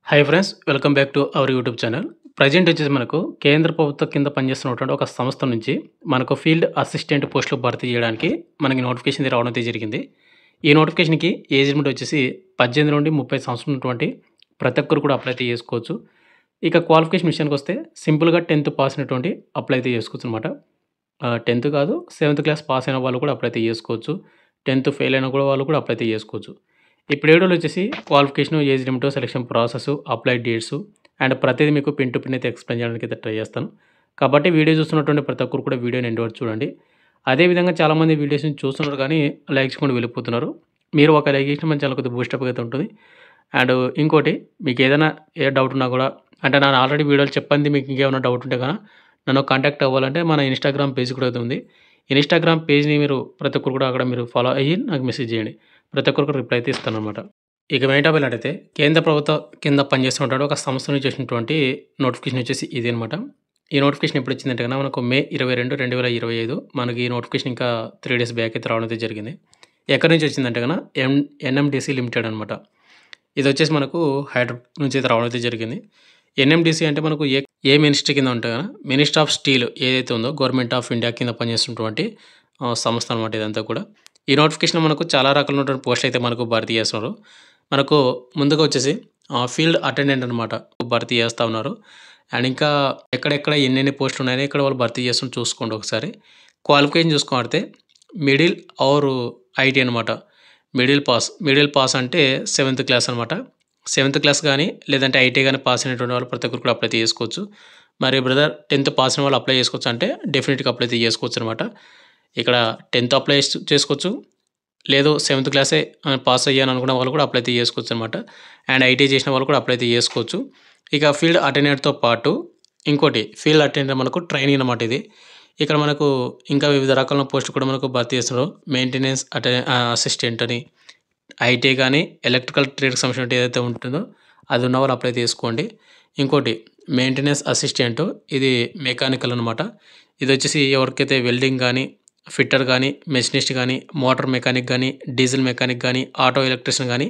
Hi friends, welcome back to our YouTube channel. Present వచ్చేసి మనకు కేంద్ర ప్రభుత్వం కింద పనిచేస్తున్నటువంటి ఒక సంస్థ నుంచి మనకు ఫీల్డ్ అసిస్టెంట్ పోస్టులు భర్తీ చేయడానికి మనకి నోటిఫికేషన్ రావడం అయితే జరిగింది. ఈ నోటిఫికేషన్‌కి ఏజ్ లిమిట్ వచ్చేసి 18 నుండి 30 సంవత్సరాలు ఉన్నటువంటి ప్రతి ఒక్కరు కూడా అప్లై అయితే చేసుకోవచ్చు. ఇక క్వాలిఫికేషన్ విషయానికొస్తే సింపుల్‌గా 10థ్ పాస్ అయినటువంటి అప్లై అయితే చేసుకోవచ్చనమాట. 10థ్ కాదు, 7థ్ క్లాస్ పాస్ అయిన వాళ్ళు కూడా అప్లై అయితే చేసుకోవచ్చు. 10థ్ ఫెయిల్ అయిన కూడా వాళ్ళు కూడా అప్లై అయితే చేసుకోవచ్చు. ఇప్పుడు వీడియోలో వచ్చేసి qualification, age limit, selection process, apply dates and ప్రతిదీ మీకు పిన్ టు పిన్ అయితే ఎక్స్‌ప్లెయిన్ చేయడానికి అయితే ట్రై చేస్తాను. కాబట్టి వీడియో చూస్తున్నటువంటి ప్రతి ఒక్కరు కూడా వీడియోని ఎండ్ వరకు చూడండి. అదేవిధంగా చాలామంది వీడియోస్‌ని చూస్తున్నారు కానీ లైక్ చేయకుండా వెళ్ళిపోతున్నారు. మీరు ఒక లైక్ చేస్తే మన ఛానల్ కొద్దిగా బూస్టప్ అయితే ఉంటుంది. అండ్ ఇంకోటి, మీకు ఏదైనా ఏ డౌట్ ఉన్నా కూడా, అంటే నేను ఆల్రెడీ వీడియోలు చెప్పంది మీకు ఇంకేమైనా డౌట్ ఉంటే కనుక నన్ను కాంటాక్ట్ అవ్వాలంటే మన ఇన్‌స్టాగ్రామ్ పేజ్ కూడా అయితే ఉంది. ఇన్‌స్టాగ్రామ్ పేజ్‌ని మీరు ప్రతి ఒక్కరు కూడా అక్కడ మీరు ఫాలో అయ్యి నాకు మెసేజ్ చేయండి. ప్రతి ఒక్కరికి రిప్లై అయితే ఇస్తాననమాట. ఇక మెయిన్ టాపిక్ ఏంటంటే కేంద్ర ప్రభుత్వం కింద పనిచేస్తున్నటువంటి ఒక సంస్థ నుంచి చేసినటువంటి నోటిఫికేషన్ వచ్చేసి ఇది అనమాట. ఈ నోటిఫికేషన్ ఎప్పుడు వచ్చిందంటే కనుక మనకు మే 22, 2025 మనకి ఈ నోటిఫికేషన్ ఇంకా 3 డేస్ బ్యాక్ అయితే రావడం అయితే జరిగింది. ఎక్కడి నుంచి వచ్చిందంటే కనుక ఎన్ఎండిసి లిమిటెడ్ అనమాట. ఇది వచ్చేసి మనకు హైదరాబాద్ నుంచి అయితే రావడం అయితే జరిగింది. ఎన్ఎండిసి అంటే మనకు ఏ మినిస్ట్రీ కింద ఉంటే కనుక మినిస్టర్ ఆఫ్ స్టీల్ ఏదైతే ఉందో గవర్నమెంట్ ఆఫ్ ఇండియా కింద పనిచేస్తున్నటువంటి సంస్థ అనమాట ఇదంతా కూడా. ఈ నోటిఫికేషన్ మనకు చాలా రకాలైనటువంటి పోస్టులు అయితే మనకు భర్తీ చేస్తున్నారు. మనకు ముందుగా వచ్చేసి ఫీల్డ్ అటెండెంట్ అనమాట భర్తీ చేస్తూ ఉన్నారు. అండ్ ఇంకా ఎక్కడెక్కడ ఎన్నెన్ని పోస్టులు ఉన్నాయని ఇక్కడ వాళ్ళు భర్తీ చేస్తున్న చూసుకోండి ఒకసారి. క్వాలిఫికేషన్ చూసుకుంటే మిడిల్ ఆర్ ఐటీ అనమాట. మిడిల్ పాస్ అంటే 7థ్ క్లాస్ అనమాట. 7థ్ క్లాస్ కానీ లేదంటే ఐటీ కానీ పాస్ అయినటువంటి వాళ్ళు ప్రతి ఒక్కరు కూడా అప్లై చేసుకోవచ్చు. మరి బ్రదర్ 10థ్ పాస్ అయిన వాళ్ళు అప్లై చేసుకోవచ్చు అంటే డెఫినెట్గా అప్లై చేసుకోవచ్చు అనమాట. ఇక్కడ 10థ్ అప్లై చేసుకోవచ్చు, లేదు 7థ్ క్లాసే పాస్ అయ్యాను అనుకున్న వాళ్ళు కూడా అప్లై చేసుకోవచ్చు అనమాట. అండ్ ఐటీ చేసిన వాళ్ళు కూడా అప్లై చేసుకోవచ్చు. ఇక ఫీల్డ్ అటెండెంట్తో పాటు ఇంకోటి ఫీల్డ్ అటెండెంట్ మనకు ట్రైనింగ్ అనమాట ఇది. ఇక్కడ మనకు ఇంకా వివిధ రకాల పోస్టులు కూడా మనకు భర్తీ చేస్తున్నారు. మెయింటెనెన్స్ అసిస్టెంట్ అని, ఐటీ కానీ ఎలక్ట్రికల్ ట్రేడ్కి సంబంధించిన ఏదైతే ఉంటుందో అది ఉన్న వాళ్ళు అప్లై చేసుకోండి. ఇంకోటి మెయింటెనెన్స్ అసిస్టెంట్, ఇది మెకానికల్ అనమాట. ఇది వచ్చేసి ఎవరికైతే వెల్డింగ్ కానీ, ఫిట్టర్ కానీ, మెషినిస్ట్ కానీ, మోటార్ మెకానిక్ కానీ, డీజిల్ మెకానిక్ కానీ, ఆటో ఎలక్ట్రీషియన్ కానీ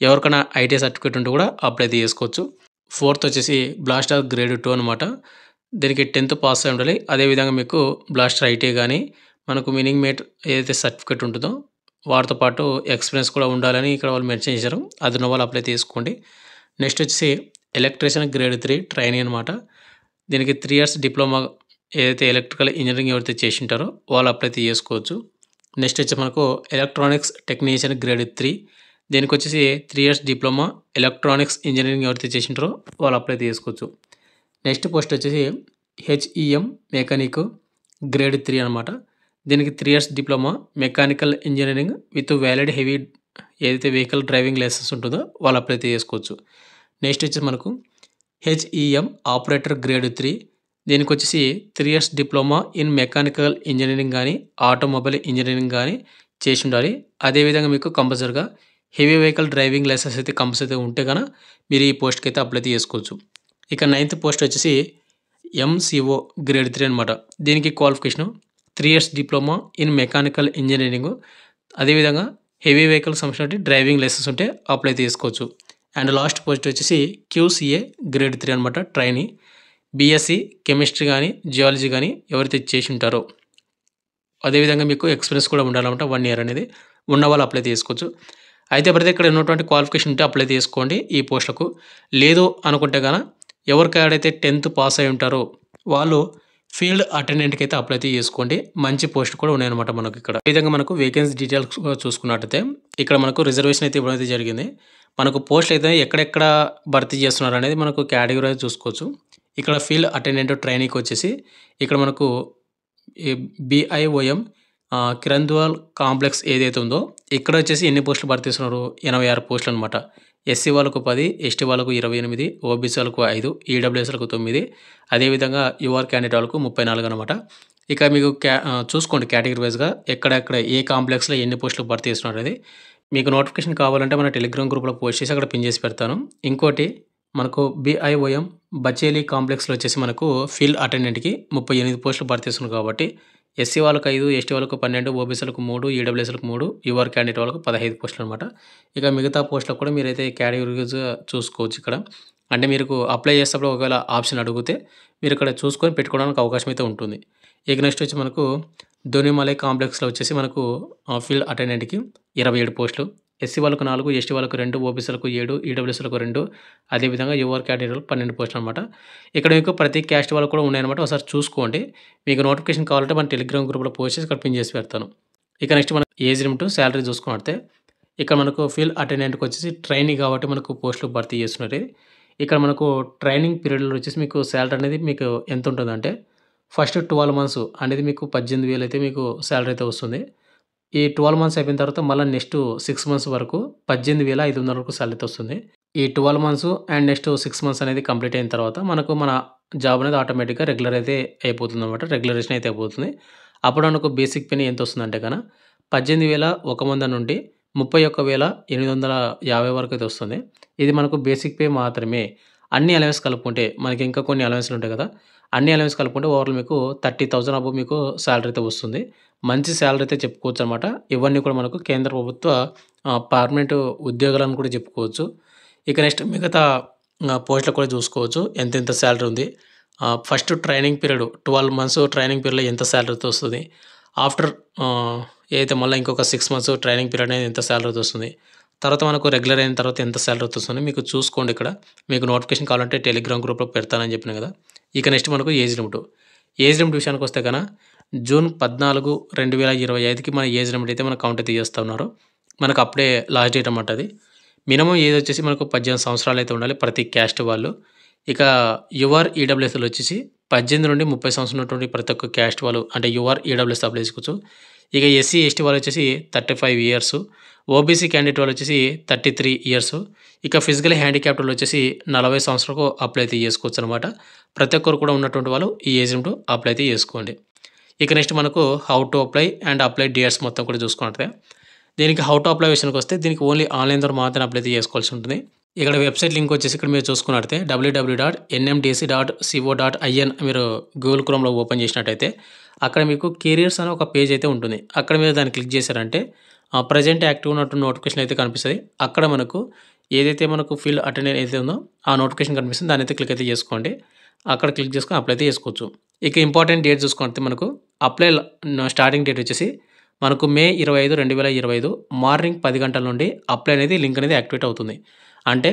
ఎవరికైనా ఐటీ సర్టిఫికేట్ ఉంటే కూడా అప్లై చేసుకోవచ్చు. 4th వచ్చేసి బ్లాస్టర్ గ్రేడ్ 2 అనమాట. దీనికి 10థ్ పాస్ అయి ఉండాలి. అదేవిధంగా మీకు బ్లాస్టర్ ఐటీ కానీ మనకు మినింగ్ మేట్ ఏదైతే సర్టిఫికేట్ ఉంటుందో వాటితో పాటు ఎక్స్పీరియన్స్ కూడా ఉండాలని ఇక్కడ వాళ్ళు మెన్షన్ చేశారు. అది ఉన్న వాళ్ళు అప్లై చేసుకోండి. నెక్స్ట్ వచ్చేసి ఎలక్ట్రీషియన్ గ్రేడ్ 3 ట్రైనింగ్ అనమాట. దీనికి 3 years డిప్లొమా ఏదైతే ఎలక్ట్రికల్ ఇంజనీరింగ్ ఎవరైతే చేసి ఉంటారో వాళ్ళు అప్లై చేసుకోవచ్చు. నెక్స్ట్ వచ్చి మనకు ఎలక్ట్రానిక్స్ టెక్నీషియన్ గ్రేడ్ 3, దీనికి వచ్చేసి 3 years డిప్లొమా ఎలక్ట్రానిక్స్ ఇంజనీరింగ్ ఎవరైతే చేసి ఉంటారో వాళ్ళు అప్లై చేసుకోవచ్చు. నెక్స్ట్ పోస్ట్ వచ్చేసి హెచ్ఈఎం మెకానిక్ గ్రేడ్ 3 అనమాట. దీనికి 3 years diploma mechanical engineering with valid heavy ఏదైతే వెహికల్ డ్రైవింగ్ లైసెన్స్ ఉంటుందో వాళ్ళు అప్లై చేసుకోవచ్చు. నెక్స్ట్ వచ్చి మనకు హెచ్ఈఎం ఆపరేటర్ గ్రేడ్ 3, దీనికి వచ్చేసి 3 years diploma in mechanical engineering కానీ ఆటోమొబైల్ ఇంజనీరింగ్ కానీ చేసి ఉండాలి. అదేవిధంగా మీకు కంపల్సరీగా హెవీ వెహికల్ డ్రైవింగ్ లైసెన్స్ అయితే కంపల్సరీ ఉంటే కనుక మీరు ఈ పోస్ట్కి అయితే అప్లై చేసుకోవచ్చు. ఇక 9th పోస్ట్ వచ్చేసి ఎంసీఓ గ్రేడ్ 3 అనమాట. దీనికి qualification 3 years diploma in mechanical engineering, అదేవిధంగా హెవీ వెహికల్ సంబంధించిన డ్రైవింగ్ లైసెన్స్ ఉంటే అప్లై చేసుకోవచ్చు. అండ్ లాస్ట్ పోస్ట్ వచ్చేసి క్యూసీఏ గ్రేడ్ 3 అనమాట. ట్రైనీ బీఎస్సీ కెమిస్ట్రీ కానీ జియాలజీ కానీ ఎవరైతే చేసి ఉంటారో, అదేవిధంగా మీకు ఎక్స్పీరియన్స్ కూడా ఉండాలన్నమాట. 1 year అనేది ఉన్న వాళ్ళు అప్లై చేసుకోవచ్చు. అయితే ప్రతి ఇక్కడ ఉన్నటువంటి క్వాలిఫికేషన్ ఉంటే అప్లై చేసుకోండి ఈ పోస్టులకు. లేదు అనుకుంటే కనుక ఎవరికైతే 10th పాస్ అయి ఉంటారో వాళ్ళు ఫీల్డ్ అటెండెంట్కి అయితే అప్లై చేసుకోండి. మంచి పోస్ట్ కూడా ఉన్నాయన్నమాట మనకు ఇక్కడ. ఈ విధంగా మనకు వేకెన్సీ డీటెయిల్స్ చూసుకున్నట్టయితే ఇక్కడ మనకు రిజర్వేషన్ అయితే ఇవ్వడం అయితే జరిగింది. మనకు పోస్టులు అయితే ఎక్కడెక్కడ భర్తీ చేస్తున్నారు అనేది మనకు కేటగిరీ చూసుకోవచ్చు. ఇక్కడ ఫీల్డ్ అటెండెంట్ ట్రైనింగ్కి వచ్చేసి ఇక్కడ మనకు బిఐఓఎం కిరంద్వాల్ కాంప్లెక్స్ ఏదైతే ఉందో ఇక్కడ వచ్చేసి ఎన్ని పోస్టులు భర్తీ చేస్తున్నారు? 86 పోస్టులు అనమాట. ఎస్సీ వాళ్ళకు 10, ఎస్టీ వాళ్ళకు 28, ఓబీసీ వాళ్ళకు 5, ఈడబ్ల్యూఎస్లకు 9, అదేవిధంగా యూఆర్ క్యాండిడేట్ వాళ్ళకు 34 అనమాట. ఇక మీకు చూసుకోండి కేటగిరీ వైజ్గా ఎక్కడెక్కడ ఏ కాంప్లెక్స్లో ఎన్ని పోస్టులు భర్తీ చేస్తున్నారు అనేది. మీకు నోటిఫికేషన్ కావాలంటే మన టెలిగ్రామ్ గ్రూప్లో పోస్ట్ చేసి అక్కడ పిన్ చేసి పెడతాను. ఇంకోటి మనకు బిఐఓఎం బచేలి కాంప్లెక్స్లో వచ్చేసి మనకు ఫీల్డ్ అటెండెంట్కి 38 పోస్టులు భర్తీ చేస్తున్నారు కాబట్టి ఎస్సీ వాళ్ళకు 5, ఎస్టీ వాళ్ళకు 12, ఓబీసీలకు 3, ఈడబ్ల్యూఎస్లకు 3, యూఆర్ క్యాండిడేట్ వాళ్ళకు 15 పోస్టులు అనమాట. ఇక మిగతా పోస్టులకు కూడా మీరైతే కేటగిరీగా చూసుకోవచ్చు ఇక్కడ. అంటే మీకు అప్లై చేసేటప్పుడు ఒకవేళ ఆప్షన్ అడిగితే మీరు ఇక్కడ చూసుకొని పెట్టుకోవడానికి అవకాశం అయితే ఉంటుంది. ఇక నెక్స్ట్ వచ్చి మనకు ధోనిమలై కాంప్లెక్స్‌లో వచ్చేసి మనకు ఫీల్డ్ అటెండెంట్‌కి 27 పోస్టులు. ఎస్సీ వాళ్ళకు 4, ఎస్టీ వాళ్ళకు 2, ఓబీసీలకు 7, ఈడబ్ల్యూఎస్‌లకు 2 అదేవిధంగా యువర్ కేటగిరీలకు 12 పోస్టులనమాట. ఇక్కడ మీకు ప్రతి క్యాస్ట్ వాళ్ళకి కూడా ఉన్నాయన్నమాట. ఒకసారి చూసుకోండి. మీకు నోటిఫికేషన్ కావాలంటే మన టెలిగ్రామ్ గ్రూప్‌లో పోస్ట్ చేసి ఇక్కడ పిన్ చేసి పెడతాను. ఇక నెక్స్ట్ మనం ఏజ్ లిమిట్, సాలరీ చూసుకున్నట్టే ఇక్కడ మనకు ఫీల్డ్ అటెండెంట్‌కి వచ్చేసి ట్రైనీ కాబట్టి మనకు పోస్టులు భర్తీ చేస్తున్నారు. ఇక్కడ మనకు ట్రైనింగ్ పీరియడ్‌లో వచ్చేసి మీకు సాలరీ అనేది మీకు ఎంత ఉంటుందంటే ఫస్ట్ 12 మంత్స్ అనేది మీకు 18,000 అయితే మీకు సాలరీ అయితే వస్తుంది. ఈ 12 మంత్స్ అయిపోయిన తర్వాత మళ్ళా నెక్స్ట్ 6 మంత్స్ వరకు 18,500 వరకు సాలరీ అయితే వస్తుంది. ఈ 12 మంత్స్ అండ్ నెక్స్ట్ 6 మంత్స్ అనేది కంప్లీట్ అయిన తర్వాత మనకు మన జాబ్ అనేది ఆటోమేటిక్‌గా రెగ్యులర్ అయితే అయిపోతుందన్నమాట. రెగ్యులరైజేషన్ అయితే అయిపోతుంది. అప్పుడు మనకు బేసిక్ పే ఎంత వస్తుందంటే 18,100 నుండి 31,850 వరకు అయితే వస్తుంది. ఇది మనకు బేసిక్ పే మాత్రమే. అన్ని అలవెన్స్ కలుపుకుంటే మనకి ఇంకా కొన్ని అలవెన్స్‌లు ఉంటాయి కదా! అన్ని అలవెన్స్ కలుపుకుంటే ఓవరాల్ మీకు 30,000 అబోవ్ మీకు సాలరీ అయితే వస్తుంది. మంచి సాలరీ అయితే చెప్పుకోవచ్చనమాట. ఇవన్నీ కూడా మనకు కేంద్ర ప్రభుత్వ పర్మనెంట్ ఉద్యోగాలని కూడా చెప్పుకోవచ్చు. ఇక నెక్స్ట్ మిగతా పోస్టులు కూడా చూసుకోవచ్చు. ఎంతెంత సాలరీ ఉంది. First training period 12 months training పీరియడ్‌లో ఎంత సాలరీ అయితే వస్తది. ఆఫ్టర్ ఏదైతే మళ్ళా ఇంకొక 6 మంత్స్ ట్రైనింగ్ పీరియడ్ అనేది ఎంత సాలరీ అయితే వస్తుంది. తర్వాత మనకు రెగ్యులర్ అయిన తర్వాత ఎంత సాలరీ అయితే వస్తుంది మీకు చూసుకోండి ఇక్కడ. మీకు నోటిఫికేషన్ కావాలంటే టెలిగ్రామ్ గ్రూప్‌లో పెడతానని చెప్పినా కదా! ఇక నెక్స్ట్ మనకు ఏజ్ లిమిట్. ఏజ్ లిమిట్ విషయానికొస్తే జూన్ 14, 2025కి మన ఏజ్ లిమిట్ అయితే మనకు కౌంట్ అయితే చేస్తా ఉన్నారు. మనకు అప్పుడే లాస్ట్ డేట్ అన్నమాట అది. మినిమమ్ ఏజ్ వచ్చేసి మనకు 18 సంవత్సరాలు అయితే ఉండాలి ప్రతి క్యాస్ట్ వాళ్ళు. ఇక యువర్ ఈడబ్ల్యూఎస్‌లో వచ్చేసి 18 నుండి 30 సంవత్సరాలు ఉన్నటువంటి ప్రతి ఒక్క క్యాస్ట్ వాళ్ళు అంటే యువర్ ఈడబ్ల్యూఎస్ అప్లై చేసుకోవచ్చు. ఇక ఎస్సీ, ఎస్టీ వాళ్ళు వచ్చేసి 35 ఇయర్స్. ఓబీసీ క్యాండిడేట్ వాళ్ళు వచ్చేసి 33 ఇయర్స్. ఇక ఫిజికల్ హ్యాండిక్యాప్డ్ వాళ్ళు వచ్చేసి 40 సంవత్సరాలకు అప్లై అయితే చేసుకోవచ్చు అనమాట. ప్రతి ఒక్కరు కూడా ఉన్నటువంటి వాళ్ళు ఈ ఏజ్ లిమిట్ అప్లై అయితే చేసుకోండి. ఇక నెక్స్ట్ మనకు how to apply and apply dates మొత్తం కూడా చూసుకుంటే దీనికి హౌ టు అప్లై విషయానికి వస్తే దీనికి ఓన్లీ ఆన్లైన్ ద్వారా మాత్రమే అప్లై అయితే చేసుకోవాల్సి ఉంటుంది. ఇక్కడ వెబ్సైట్ లింక్ వచ్చేసి ఇక్కడ మీరు చూసుకున్నట్లయితే www.nmdc.co.in మీరు గూగుల్ క్రోమ్‌లో ఓపెన్ చేసినట్టయితే అక్కడ మీకు కెరియర్స్ అనే ఒక పేజ్ అయితే ఉంటుంది. అక్కడ మీరు దాన్ని క్లిక్ చేశారంటే ప్రెజెంట్ యాక్టివ్ ఉన్నటువంటి నోటిఫికేషన్ అయితే కనిపిస్తది. అక్కడ మనకు ఏదైతే మనకు ఫీల్డ్ అటెండెంట్ ఏదైతే ఉందో ఆ నోటిఫికేషన్ కనిపిస్తుంది. దాన్ని అయితే క్లిక్ అయితే చేసుకోండి. అక్కడ క్లిక్ చేసుకొని అప్లై అయితే చేసుకోవచ్చు. ఇక ఇంపార్టెంట్ డేట్ చూసుకుంటే మనకు అప్లై స్టార్టింగ్ డేట్ వచ్చేసి మనకు మే 25, 2025 మార్నింగ్ 10 గంటల నుండి అప్లై అనేది లింక్ అనేది యాక్టివేట్ అవుతుంది. అంటే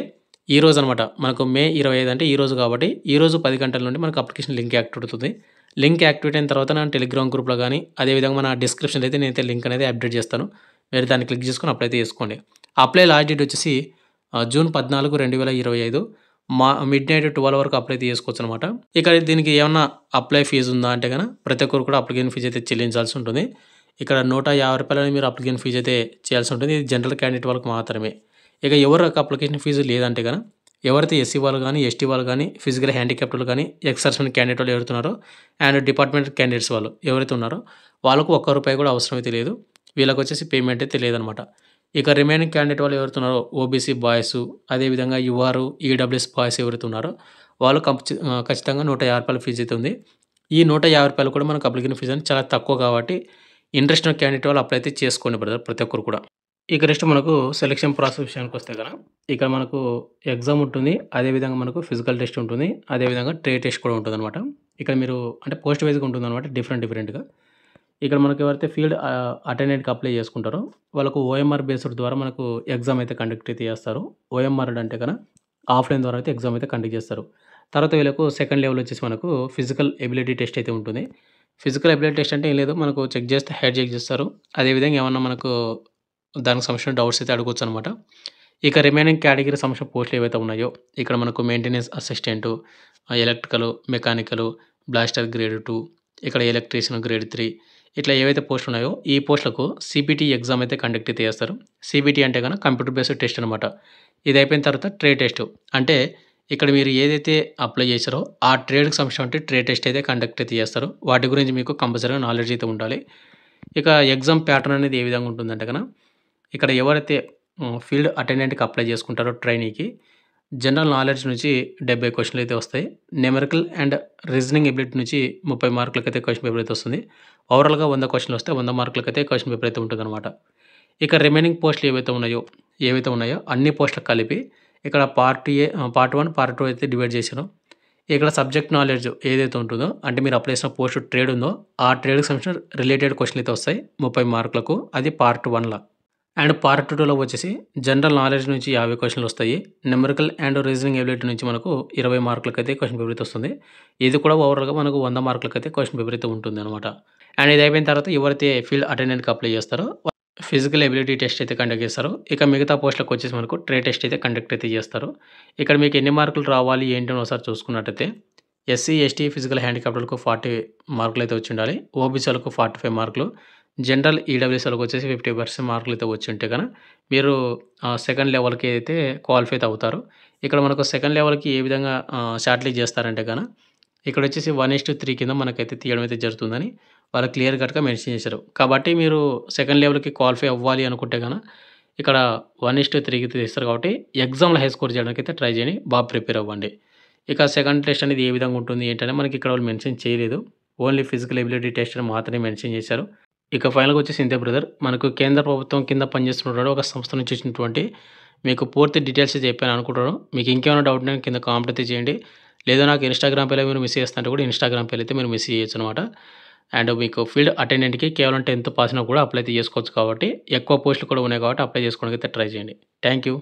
ఈరోజు అనమాట. మనకు మే 25 అంటే ఈరోజు కాబట్టి ఈరోజు 10 గంటల నుండి మనకు అప్లికేషన్ లింక్ యాక్టివేట్ అవుతుంది. లింక్ యాక్టివేట్ అయిన తర్వాత నా టెలిగ్రామ్ గ్రూప్‌లో గానీ, అదేవిధంగా మన డిస్క్రిప్షన్‌లో అయితే నేనైతే లింక్ అనేది అప్డేట్ చేస్తాను. మీరు దాన్ని క్లిక్ చేసుకొని అప్లై అయితే చేసుకోండి. అప్లై లాస్ట్ డేట్ వచ్చేసి జూన్ 14, 2025 మిడ్‌నైట్ 12 వరకు అప్లై అయితే చేసుకోవచ్చనమాట. ఇక దీనికి ఏమన్నా అప్లై ఫీజు ఉందా అంటే ప్రతి ఒక్కరు కూడా అప్లికేషన్ ఫీజు అయితే చెల్లించాల్సి ఉంటుంది. ఇక్కడ రూ. 150 మీరు అప్లికేషన్ ఫీజు అయితే చేయాల్సి ఉంటుంది. ఇది జనరల్ క్యాండిడేట్ వాళ్ళకి మాత్రమే. ఇక ఎవరికి అప్లికేషన్ ఫీజు లేదంటే ఎవరైతే ఎస్సీ వాళ్ళు గానీ, ఎస్టీ వాళ్ళు గానీ, ఫిజికల్ హ్యాండిక్యాప్డ్ వాళ్ళు గానీ, ఎక్స్ సర్వీస్‌మెన్ క్యాండిడేట్ వాళ్ళు ఎవరైతే ఉన్నారో అండ్ డిపార్ట్మెంట్ క్యాండిడేట్స్ వాళ్ళు ఎవరైతే ఉన్నారో వాళ్ళకు ఒక్క రూపాయి కూడా అవసరం అయితే లేదు. వీళ్ళకొచ్చేసి పేమెంట్ అయితే లేదనమాట. ఇక రిమైనింగ్ క్యాండిడేట్ వాళ్ళు ఎవరైతే ఉన్నారో ఓబీసీ బాయ్స్, అదేవిధంగా యూఆర్, ఈడబ్ల్యూఎస్ బాయ్స్ ఎవరైతే ఉన్నారో వాళ్ళు ఖచ్చితంగా రూ. 150 ఫీజు అయితే ఉంది. ఈ రూ. 150 కూడా మనకు అప్లికేషన్ ఫీజు అనేది చాలా తక్కువ కాబట్టి ఇంట్రెస్ట్ ఉన్న క్యాండిడేట్ వాళ్ళు అప్లై అయితే చేసుకోండి బ్రదర్ ప్రతి ఒక్కరు కూడా. ఇక నెక్స్ట్ మనకు సెలక్షన్ ప్రాసెస్ విషయానికొస్తే ఇక్కడ మనకు ఎగ్జామ్ ఉంటుంది. అదేవిధంగా మనకు ఫిజికల్ టెస్ట్ ఉంటుంది. అదేవిధంగా ట్రేడ్ టెస్ట్ కూడా ఉంటుందనమాట. ఇక్కడ మీరు అంటే పోస్ట్ వైస్‌గా ఉంటుందనమాట డిఫరెంట్‌గా. ఇక్కడ మనకు ఎవరైతే ఫీల్డ్ అటెండెంట్‌కి అప్లై చేసుకుంటారో వాళ్ళకు ఓఎంఆర్ బేస్డ్ ద్వారా మనకు ఎగ్జామ్ అయితే కండక్ట్ అయితే చేస్తారు. ఓఎంఆర్ అంటే ఆఫ్‌లైన్ ద్వారా అయితే ఎగ్జామ్ అయితే కండక్ట్ చేస్తారు. తర్వాత వీళ్ళకు సెకండ్ లెవెల్ వచ్చేసి మనకు ఫిజికల్ ఎబిలిటీ టెస్ట్ అయితే ఉంటుంది. ఫిజికల్ ఎబిలిటీ టెస్ట్ అంటే ఏం లేదు మనకు చెక్ చేస్తే హెయిట్ చెక్ చేస్తారు. అదేవిధంగా ఏమన్నా మనకు దానికి సంబంధించిన డౌట్స్ అయితే అడగొచ్చనమాట. ఇక రిమైనింగ్ కేటగిరీ సంబంధించిన పోస్టులు ఏవైతే ఉన్నాయో ఇక్కడ మనకు maintenance assistant, electrical, mechanical, blaster grade 2, ఇక్కడ ఎలక్ట్రీషియన్ గ్రేడ్ 3 ఇట్లా ఏవైతే పోస్టులు ఉన్నాయో ఈ పోస్టులకు సీపీటీ ఎగ్జామ్ అయితే కండక్ట్ అయితే చేస్తారు. సీపీటీ అంటే కంప్యూటర్ బేస్డ్ టెస్ట్ అనమాట. ఇది అయిపోయిన తర్వాత ట్రేడ్ టెస్ట్ అంటే ఇక్కడ మీరు ఏదైతే అప్లై చేశారో ఆ ట్రేడ్‌కి సంబంధించిన ట్రేడ్ టెస్ట్ అయితే కండక్ట్ అయితే చేస్తారు. వాటి గురించి మీకు కంపల్సరీగా నాలెడ్జ్ అయితే ఉండాలి. ఇక ఎగ్జామ్ ప్యాటర్న్ అనేది ఏ విధంగా ఉంటుందంటే ఇక్కడ ఎవరైతే ఫీల్డ్ అటెండెంట్‌కి అప్లై చేసుకుంటారో ట్రైనీకి జనరల్ నాలెడ్జ్ నుంచి 70 క్వెషన్‌లు అయితే వస్తాయి. న్యూమరికల్ అండ్ రీజనింగ్ ఎబిలిటీ నుంచి 30 మార్కులకైతే క్వెషన్ పేపర్ అయితే వస్తుంది. ఓవరాల్‌గా 100 క్వెషన్‌లు వస్తే 100 మార్కులకైతే క్వెషన్ పేపర్ అయితే ఉంటుందన్నమాట. ఇక రిమైనింగ్ పోస్టులు ఏవైతే ఉన్నాయో అన్ని పోస్టులకు కలిపి ఇక్కడ పార్ట్ 1, పార్ట్ 2 అయితే డివైడ్ చేశాను. ఇక్కడ సబ్జెక్ట్ నాలెడ్జ్ ఏదైతే ఉంటుందో అంటే మీరు అప్లై చేసిన పోస్ట్ ట్రేడ్ ఉందో ఆ ట్రేడ్‌కి సంబంధించిన రిలేటెడ్ క్వెషన్‌లు అయితే వస్తాయి 30 మార్కులకు. అది పార్ట్ 1ల. అండ్ పార్ట్ 2లో వచ్చేసి జనరల్ నాలెడ్జ్ నుంచి 50 క్వెషన్‌లు వస్తాయి. న్యూమరికల్ అండ్ రీజనింగ్ ఎబిలిటీ నుంచి మనకు 20 మార్కులకైతే క్వెషన్ పేపర్ అయితే వస్తుంది. ఇది కూడా ఓవరాల్‌గా మనకు 100 మార్కులకైతే క్వెషన్ పేపర్ అయితే ఉంటుందనమాట. అండ్ ఇది అయిపోయిన తర్వాత ఎవరైతే ఫీల్డ్ అటెండెంట్‌కి అప్లై చేస్తారో ఫిజికల్ ఎబిలిటీ టెస్ట్ అయితే కండక్ట్ చేస్తారు. ఇక మిగతా పోస్టులకు వచ్చేసి మనకు ట్రేడ్ టెస్ట్ అయితే కండక్ట్ అయితే చేస్తారు. ఇక్కడ మీకు ఎన్ని మార్కులు రావాలి ఏంటి అని ఒకసారి చూసుకున్నట్టయితే ఎస్సీ, ఎస్టీ, ఫిజికల్ హ్యాండిక్యాప్డ్‌లకు 40 మార్కులు అయితే వచ్చి ఉండాలి. ఓబీసీలకు 45 మార్కులు. జనరల్ ఈడబ్ల్యూఎస్ వాళ్ళకి వచ్చేసి 50% మార్కులు అయితే వచ్చి ఉంటే గన మీరు సెకండ్ లెవెల్‌కి అయితే క్వాలిఫై అయితే అవుతారు. ఇక్కడ మనకు సెకండ్ లెవెల్‌కి ఏ విధంగా షార్ట్ లిస్ట్ చేస్తారంటే గన ఇక్కడ వచ్చేసి 1:3 కింద మనకైతే తీయడం అయితే జరుగుతుందని వాళ్ళు క్లియర్ కట్‌గా మెన్షన్ చేశారు. కాబట్టి మీరు సెకండ్ లెవెల్‌కి క్వాలిఫై అవ్వాలి అనుకుంటే గన ఇక్కడ 1:3కి తీస్తారు కాబట్టి ఎగ్జామ్‌లో హై స్కోర్ చేయడానికి అయితే ట్రై చేయండి. బాగా ప్రిపేర్ అవ్వండి. ఇక సెకండ్ టెస్ట్ అనేది ఏ విధంగా ఉంటుంది ఏంటని మనకి ఇక్కడ వాళ్ళు మెన్షన్ చేయలేదు. ఓన్లీ ఫిజికల్ ఎబిలిటీ టెస్ట్ అని మాత్రమే మెన్షన్ చేశారు. ఇక ఫైనల్‌గా వచ్చేసి ఇంతే బ్రదర్. మనకు కేంద్ర ప్రభుత్వం కింద పనిచేస్తున్నటువంటి ఒక సంస్థ నుంచి వచ్చినటువంటి మీకు పూర్తి డీటెయిల్స్ చెప్పాను అనుకుంటున్నాను. మీకు ఇంకేమైనా డౌట్ ఉంటే కింద కామెంట్ అయితే చేయండి. లేదా నాకు ఇన్‌స్టాగ్రామ్ పేజ్‌లో మీరు మెసేజ్ చేస్తా అంటే కూడా ఇన్‌స్టాగ్రామ్ పేజ్‌లో అయితే మీరు మెసేజ్ చేయొచ్చనమాట. అండ్ మీకు ఫీల్డ్ అటెండెంట్‌కి కేవలం 10th పాస్ అయినా కూడా అప్లై అయితే చేసుకోవచ్చు కాబట్టి ఎక్కువ పోస్టులు కూడా ఉన్నాయి కాబట్టి అప్లై చేసుకోవడానికి అయితే ట్రై చేయండి. Thank you.